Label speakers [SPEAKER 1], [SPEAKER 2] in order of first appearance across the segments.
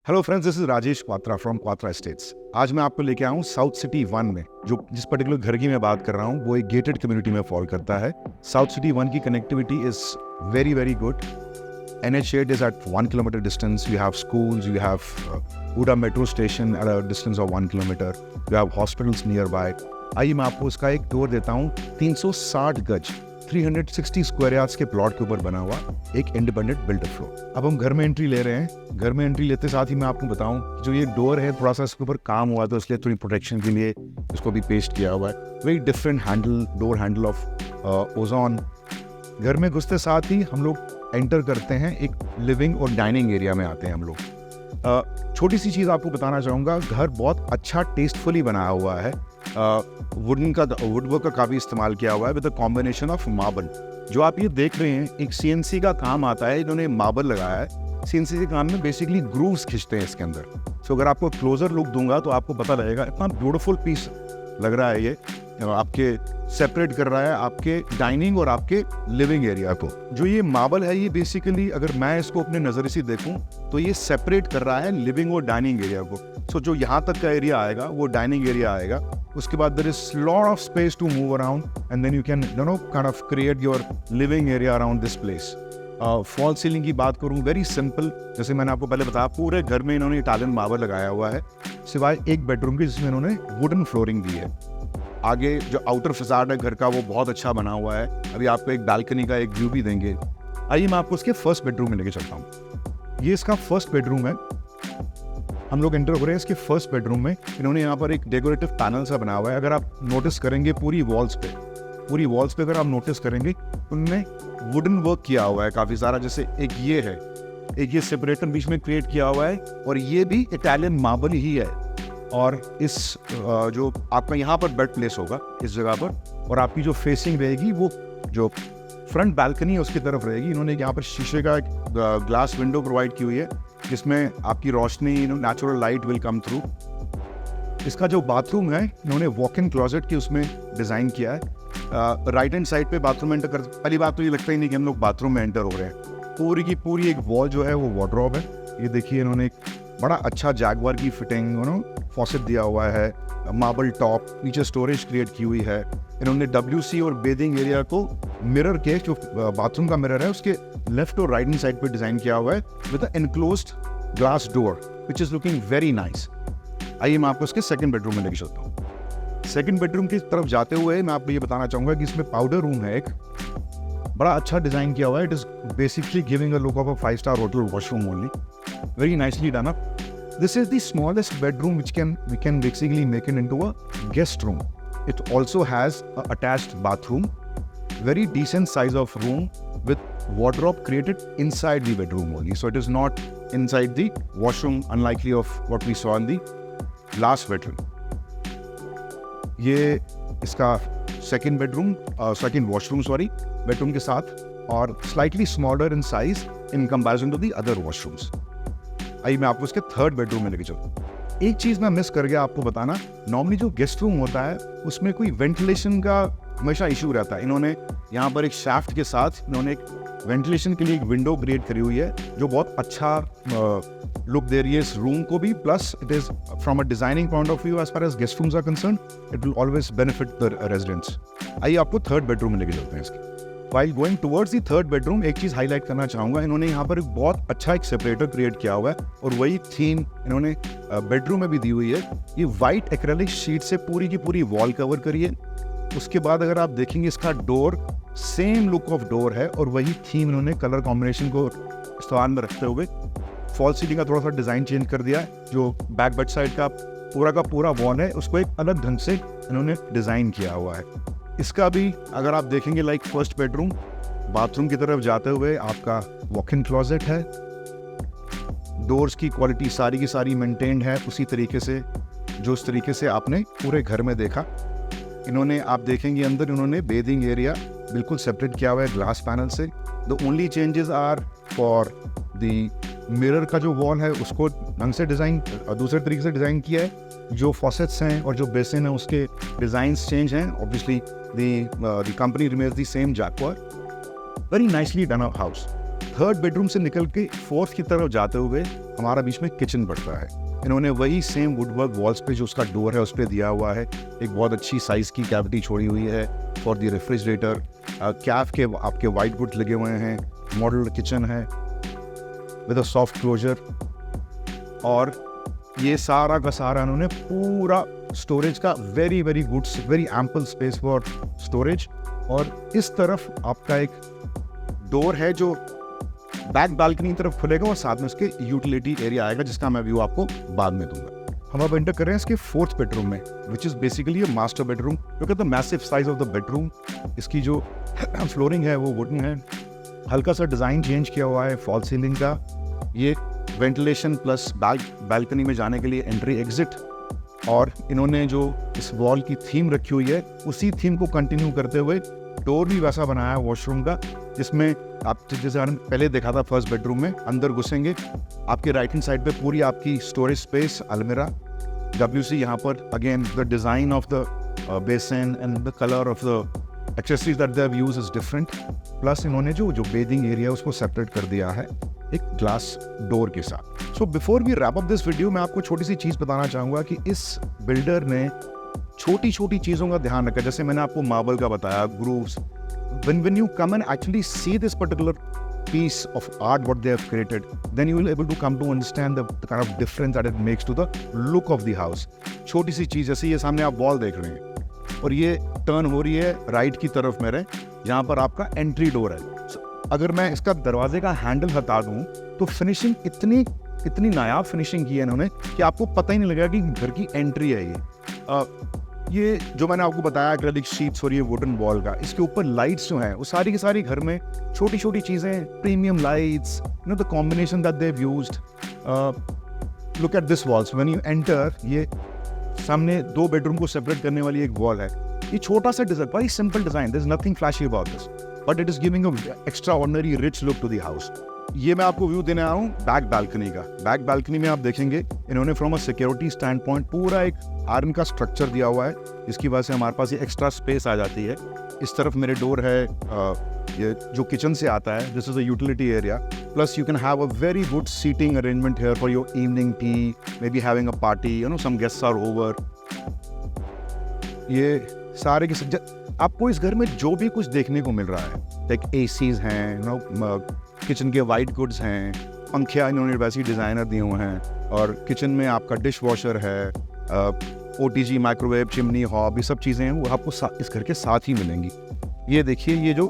[SPEAKER 1] Hello friends, this is Rajesh Kwatra from Kwatra estates. आज मैं आपको लेके आया हूँ साउथ सिटी 1 में। जो जिस पर्टिकुलर घर की मैं बात कर रहा हूँ वो एक गेटेड कम्युनिटी में फॉल करता है। साउथ सिटी 1 की connectivity is very very good. NH8 is at 1 kilometer distance. You have schools, you have Uda metro station at a distance of 1 kilometer. You have hospitals nearby. आइए मैं आपको इसका एक tour देता हूँ। 360 गज 360 स्क्वायर यार्ड्स के प्लॉट के ऊपर बना हुआ एक इंडिपेंडेंट बिल्डर फ्लोर। अब हम घर में एंट्री ले रहे हैं। घर में एंट्री लेते साथ ही मैं आपको बताऊं, जो ये डोर है थोड़ा सा इसके ऊपर काम हुआ तो इसलिए थोड़ी प्रोटेक्शन के लिए इसको भी पेस्ट किया हुआ है। Very different handle, door handle of ozone. घर में घुसते साथ ही हम लोग एंटर करते हैं एक लिविंग और डाइनिंग एरिया में आते हैं हम लोग। छोटी सी चीज़ आपको बताना चाहूँगा, घर बहुत अच्छा टेस्टफुली बनाया हुआ है। वुडवर्क का काफ़ी इस्तेमाल किया हुआ है with a combination of marble. जो आप ये देख रहे हैं एक CNC का काम आता है, इन्होंने मार्बल लगाया है। CNC के काम में बेसिकली ग्रूव्स खींचते हैं इसके अंदर। सो अगर आपको क्लोजर लुक दूंगा तो आपको पता लगेगा इतना ब्यूटीफुल पीस लग रहा है। ये आपके सेपरेट कर रहा है आपके डाइनिंग और आपके लिविंग एरिया को। जो ये मार्बल है ये बेसिकली अगर मैं इसको अपने नज़रिए से देखूं तो ये सेपरेट कर रहा है लिविंग और डाइनिंग एरिया को। सो जो यहाँ तक का एरिया आएगा वो डाइनिंग एरिया आएगा। उसके बाद there is lot of space to move around and then you can kind of create your living area around this place. False ceiling की बात करूँ, वेरी सिंपल। जैसे मैंने आपको पहले बताया, पूरे घर में इन्होंने इटालियन मार्बल लगाया हुआ है सिवाय एक बेडरूम की जिसमें इन्होंने वुडन फ्लोरिंग दी है। आगे जो आउटर फसाड है घर का वो बहुत अच्छा बना हुआ है। अभी आपको एक बालकनी का एक व्यू भी देंगे। आइए मैं आपको उसके फर्स्ट बेडरूम में लेके चलता हूँ। ये इसका फर्स्ट बेडरूम है। हम लोग एंटर हो रहे हैं इसके फर्स्ट बेडरूम में। इन्होंने यहाँ पर एक डेकोरेटिव पैनल सा बना हुआ है। अगर आप नोटिस करेंगे पूरी वॉल्स पे अगर आप नोटिस करेंगे उनमें वुडन वर्क किया हुआ है काफ़ी सारा। जैसे एक ये है, एक ये सेपरेटर बीच में क्रिएट किया हुआ है और ये भी इटालियन मार्बल ही है। और इस जो आपका यहाँ पर बेड प्लेस होगा इस जगह पर, और आपकी जो फेसिंग रहेगी वो जो फ्रंट बालकनी है उसकी तरफ रहेगी। इन्होंने यहाँ पर शीशे का एक ग्लास विंडो प्रोवाइड की हुई है जिसमें आपकी रोशनी natural light will come through. इसका जो बाथरूम है इन्होंने वॉक इन क्लोजेट की उसमें डिज़ाइन किया है। राइट हैंड साइड पे बाथरूम एंटर कर, पहली बात तो ये लगता ही नहीं कि हम लोग बाथरूम में एंटर हो रहे हैं। पूरी की पूरी एक वॉल जो है वो वार्डरोब है। ये देखिए इन्होंने एक बड़ा अच्छा जैगवार की फिटिंग फॉसेट दिया हुआ है, मार्बल टॉप, नीचे स्टोरेज क्रिएट की हुई है। इन्होंने WC और बेदिंग एरिया को मिरर के, जो बाथरूम का मिरर है उसके लेफ्ट और राइट हैंड साइड पे डिजाइन किया हुआ है with a enclosed glass door which is looking very nice. आइए मैं आपको इसके सेकंड बेडरूम में लेके चलता हूँ। सेकंड बेडरूम की तरफ जाते हुए मैं आपको ये बताना चाहूंगा कि इसमें पाउडर रूम है, एक बड़ा अच्छा डिजाइन किया हुआ है। It is basically giving a look of a 5-star hotel washroom only, very nicely done up. This is the smallest bedroom which we can basically make it into a guest room. It also has a attached bathroom, very decent size of room with wardrobe created inside the bedroom only. So it is not inside the washroom, unlikely of what we saw in the last bedroom. ये इसका second bedroom, second washroom sorry, bedroom के साथ, और slightly smaller in size in comparison to the other washrooms. आइए मैं आपको इसके third bedroom में लेके चलूँ। एक चीज़ मैं मिस कर गया आपको बताना, नॉर्मली जो गेस्ट रूम होता है उसमें कोई वेंटिलेशन का हमेशा इशू रहता है। इन्होंने यहाँ पर एक शाफ्ट के साथ इन्होंने एक वेंटिलेशन के लिए एक विंडो क्रिएट करी हुई है जो बहुत अच्छा लुक दे रही है इस रूम को भी। Plus it is from a designing point of view as far as guest rooms are concern, it will always benefit the residents. आइए आपको थर्ड बेडरूम में लेके चलते हैं इसके। While going towards the third bedroom, एक चीज़ हाईलाइट करना चाहूँगा, इन्होंने यहाँ पर एक बहुत अच्छा एक सेपरेटर क्रिएट किया हुआ है और वही थीम इन्होंने बेडरूम में भी दी हुई है। ये वाइट एक्रेलिक शीट से पूरी की पूरी वॉल कवर करी है। उसके बाद अगर आप देखेंगे इसका door same look of door है और वही थीम इन्होंने कलर कॉम्बिनेशन को इस्तेमाल में रखते हुए फॉल सीलिंग का थोड़ा सा डिज़ाइन चेंज कर दिया है। जो बैक बेड साइड का पूरा वॉल है उसको एक अलग ढंग से इन्होंने डिज़ाइन किया हुआ है। इसका भी अगर आप देखेंगे लाइक फर्स्ट बेडरूम, बाथरूम की तरफ जाते हुए आपका वॉक इन क्लोजेट है। डोर्स की क्वालिटी सारी की सारी मेंटेन्ड है उसी तरीके से जो उस तरीके से आपने पूरे घर में देखा। इन्होंने आप देखेंगे अंदर इन्होंने बेदिंग एरिया बिल्कुल सेपरेट किया हुआ है ग्लास पैनल से। The only changes are for the mirror का जो वॉल है उसको ढंग से डिज़ाइन दूसरे तरीके से डिज़ाइन किया है। जो फॉसेट्स हैं और जो बेसिन है उसके डिज़ाइंस चेंज हैं। Obviously the company remains the same Jaguar. Very nicely done up house. Third bedroom से निकल के फोर्थ की तरफ जाते हुए हमारा बीच में किचन पड़ता है। इन्होंने वही सेम वुडवर्क वॉल्स पे जो उसका डोर है उस पर दिया हुआ है। एक बहुत अच्छी साइज़ की कैविटी छोड़ी हुई है फॉर द रेफ्रिजरेटर। कैफ के आपके वाइट वुड लगे हुए हैं। मॉडल किचन है विद अ सॉफ्ट क्लोजर। और ये सारा का सारा इन्होंने पूरा स्टोरेज का very very good, very ample space for storage. और इस तरफ आपका एक डोर है जो बैक बालकनी की तरफ खुलेगा और साथ में उसके यूटिलिटी एरिया आएगा जिसका मैं व्यू आपको बाद में दूंगा। हम अब एंटर कर रहे हैं इसके फोर्थ बेडरूम में, which is basically a master bedroom. Look at the massive size of the bedroom. इसकी जो फ्लोरिंग है वो वुडन है। हल्का सा डिज़ाइन चेंज किया हुआ है फॉल सीलिंग का। ये वेंटिलेशन प्लस बालकनी में जाने के लिए एंट्री एग्जिट। और इन्होंने जो इस वॉल की थीम रखी हुई है उसी थीम को कंटिन्यू करते हुए डोर भी वैसा बनाया है वॉशरूम का, जिसमें आप जैसे हमने पहले देखा था फर्स्ट बेडरूम में, अंदर घुसेंगे आपके राइट हैंड साइड पे पूरी आपकी स्टोरेज स्पेस, अलमीरा, WC। यहाँ पर again the design of the basin and the colour of the accessories that they have used is different. Plus इन्होंने जो बेदिंग एरिया उसको सेपरेट कर दिया है एक ग्लास डोर के साथ। So before we wrap up this video, मैं आपको छोटी सी चीज़ बताना चाहूँगा कि इस बिल्डर ने छोटी छोटी चीज़ों का ध्यान रखा। जैसे मैंने आपको मार्बल का बताया, grooves. when you come and actually see this particular piece of art what they have created, then you will able to come to understand the kind of difference that it makes to the look of the house. छोटी सी चीज़, जैसे ये सामने आप wall देख रहे हैं और ये टर्न हो रही है राइट की तरफ मेरे, यहाँ पर आपका एंट्री डोर है। अगर मैं इसका दरवाजे का हैंडल हटा दूँ तो फिनिशिंग इतनी नायाब फिनिशिंग की है इन्होंने कि आपको पता ही नहीं लगेगा कि घर की एंट्री है ये जो मैंने आपको बताया एक्रेलिक शीट्स और ये वुडन वॉल का, इसके ऊपर लाइट्स जो हैं वो सारी की सारी घर में छोटी छोटी चीज़ें, premium lights, you know the combination that they have used. Look at this walls when you enter. ये सामने दो बेडरूम को सेपरेट करने वाली एक वॉल है। ये छोटा सा design, very simple design, there is nothing flashy about this, but it is giving a extraordinary rich look to the house. ये मैं आपको व्यू देने आया हूँ बैक बालकनी का। बैक बालकनी में आप देखेंगे इन्होंने from a security stand point पूरा एक आयरन का स्ट्रक्चर दिया हुआ है, जिसकी वजह से हमारे पास ये एक्स्ट्रा स्पेस आ जाती है। इस तरफ मेरे डोर है ये जो किचन से आता है, this is a utility area. Plus you can have a very good seating arrangement here for your evening tea, maybe having a party, you know some guests are over. ये सारे के आपको इस घर में जो भी कुछ देखने को मिल रहा है, लाइक एसीज हैं, यू नो किचन के वाइट गुड्स हैं, पंखे इन्होंने वैसे ही डिज़ाइनर दिए हुए हैं, और किचन में आपका डिश वॉशर है, OTG माइक्रोवेव, चिमनी, हॉब, ये सब चीज़ें हैं वो आपको इस घर के साथ ही मिलेंगी। ये देखिए, ये जो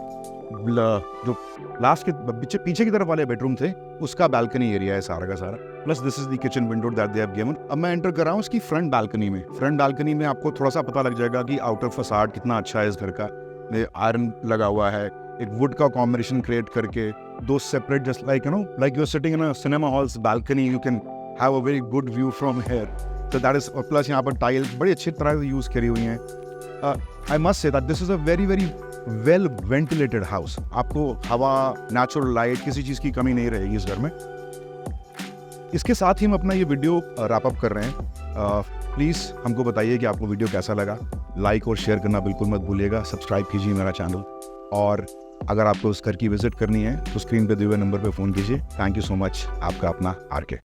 [SPEAKER 1] लास्ट के पीछे की तरफ वाले बेडरूम थे उसका बालकनी एरिया है सारा का सारा। Plus this is the kitchen window that they have given. अब मैं एंटर कर रहा हूँ इसकी फ्रंट बालकनी में। फ्रंट बालकनी में आपको थोड़ा सा पता लग जाएगा कि आउटर फसाड कितना अच्छा है इस घर का। आयरन लगा हुआ है, एक वुड का कॉम्बिनेशन क्रिएट करके, दो separate, just like you know like you are sitting in a cinema halls balcony, you can have a very good view from here. So that is, plus यहाँ पर tiles बड़ी अच्छी तरह से use करी हुई हैं। I must say that this is a very very well ventilated house. आपको हवा, नेचुरल लाइट, किसी चीज़ की कमी नहीं रहेगी इस घर में। इसके साथ ही हम अपना ये वीडियो रैप अप कर रहे हैं। प्लीज़ हमको बताइए कि आपको वीडियो कैसा लगा। लाइक और शेयर करना बिल्कुल मत भूलिएगा। सब्सक्राइब कीजिए मेरा चैनल, और अगर आपको उस घर की विजिट करनी है तो स्क्रीन पे दिए हुए नंबर पे फ़ोन कीजिए। Thank you so much. आपका अपना RK।